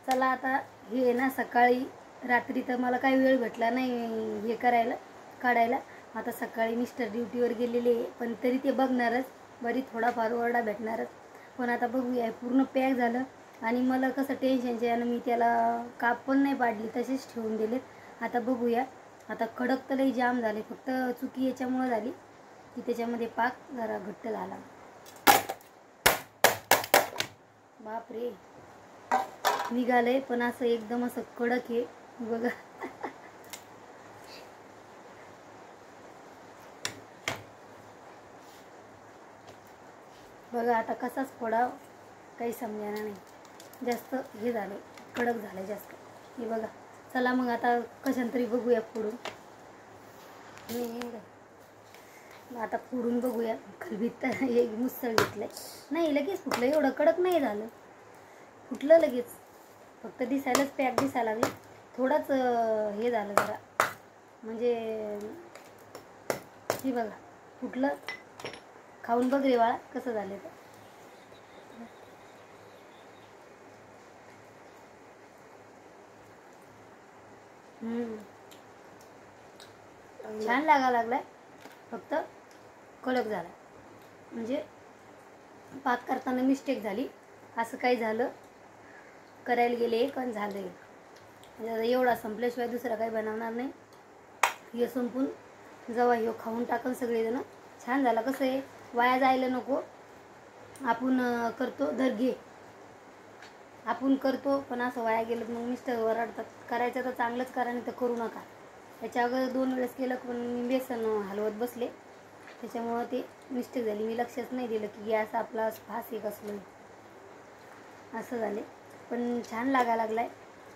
चला आता हे ना सकाळी रात्री तर मला काही वेळ भेटला नाही हे करायला काढायला. आता सकाळी मिस्टर ड्युटीवर गेलेले पण तरी ते बघणारच, बरी थोडाफार ओरडा भेटणारच. पण आता बघूया, पूर्ण पॅक झालं आणि मला कसं टेन्शनचे आणि मी त्याला काप पण नाही पाडली, तसेच ठेवून दिलेत. आता बघूया. आता कडक तर लई जाम झाले, फक्त चुकी याच्यामुळे झाली की त्याच्यामध्ये पाक जरा घट्ट झाला. बापरे निघालंय, पण असं एकदम असं कडक आहे बघा. बघा आता कसाच फोडाव काही समजणार नाही, जास्त हे झाले, कडक झाले जास्त. हे बघा. चला मग आता कशांतरी बघूया फोडून. आता फोडून बघूया. खलबीत तर एक मुसळ घेतलंय, नाही लगेच फुटलं, एवढं कडक नाही झालं, फुटलं लगेच. फक्त दिसायलाच पॅक दिसायला लागलं, थोडंच हे झालं जरा, म्हणजे हे बघा फुटलं. खाऊन बघ रे बाळा कसं झालं तर. छान लागा लागलाय, फक्त कडक झाला. म्हणजे पाक करताना मिस्टेक झाली, असं काही झालं, करायला गेले पण झालं. म्हणजे एवढा संपल्याशिवाय दुसरा काही बनवणार नाही. हे संपून जेव्हा हे खाऊन टाकन सगळेजण, छान झाला. कसं आहे, वाया जायला नको. आपण करतो दर्गे, आपण करतो पण असं वाया गेलं मग मिस्टर ओरडतात. करायचं तर चांगलंच करा, नाही तर करू नका. त्याच्या अगोदर 2 वेळेस केलं पण मी बेसन हलवत बसले, त्याच्यामुळं ते मिस्टेक झाली. मी लक्षच नाही दिलं की गॅस आपला फास आहे कसलं असं झाले. पण छान लागा लागलाय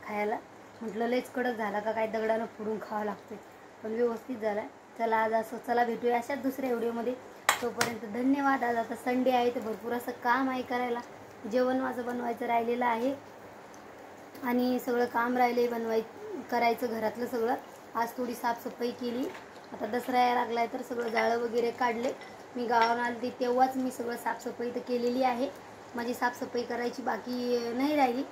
खायला. म्हटलं लयच कडक झाला का काय, दगडानं फोडून खावं लागते, पण व्यवस्थित झाला. चला आज असं, चला भेटूया अशाच दुसऱ्या व्हिडिओमध्ये. तोपर्यंत धन्यवाद. आज आता संडे आहे तर भरपूर असं काम आहे करायला. जेवण माझं बनवायचं राहिलेलं आहे आणि सगळं काम राहिले करायचं घरातलं सगळं. आज थोडी साफसफाई केली. आता दसरा यायला लागलाय तर सगळं जाळं वगैरे काढले. मी गावाला आले तेव्हाच मी सगळं साफसफाई तर केलेली आहे. माझी साफसफाई करायची बाकी नाही राहिली,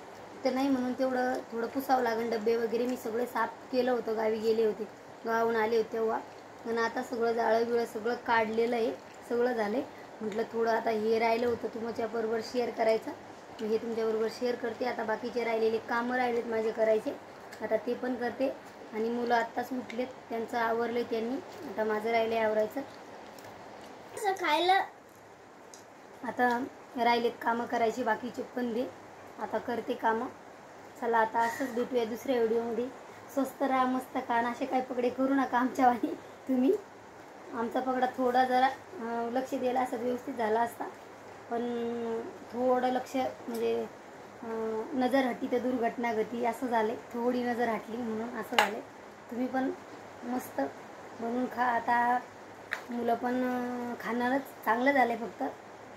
तर नाही म्हणून तेवढं थोडं पुसावं लागेल. डबे वगैरे मी सगळे साफ केलं होतं, गावी गेले होते, गावाहून आले होते तेव्हा. आणि आता सगळं जाळं बिळं सगळं काढलेलं आहे, सगळं झालं आहे. म्हटलं थोडं आता हे राहिलं होतं तुमच्याबरोबर शेअर करायचं, हे तुमच्याबरोबर शेअर करते. आता बाकीचे राहिलेले कामं राहिलेत माझे करायचे, आता ते पण करते. आणि मुलं आत्ताच उठलेत, त्यांचं आवरलं त्यांनी, आता माझं राहिले आवरायचं असं खायला. आता राहिलेत कामं करायची बाकीचे पण दे, आता करते कामं. चला आता असंच भेटूया दुसऱ्या व्हिडिओमध्ये. स्वस्त राहा, मस्त खा, असे काही पकडे करू नका आमच्यावानी तुम्ही. आमचा पगडा थोडा जरा लक्ष द्यायला असं व्यवस्थित झाला असता, पण थोडं लक्ष म्हणजे नजर हटी तर दुर्घटना घटी असं झाले. थोडी नजर हटली म्हणून असं झाले. तुम्ही पण मस्त बनवून खा. आता मुलं पण खाणारच. चांगलं झालं फक्त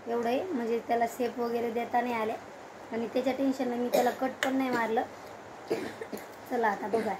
एवढं आहे, म्हणजे त्याला शेप वगैरे देता नाही आले आणि त्याच्या टेन्शनने मी त्याला कट पण नाही मारलं. चला आता बघा.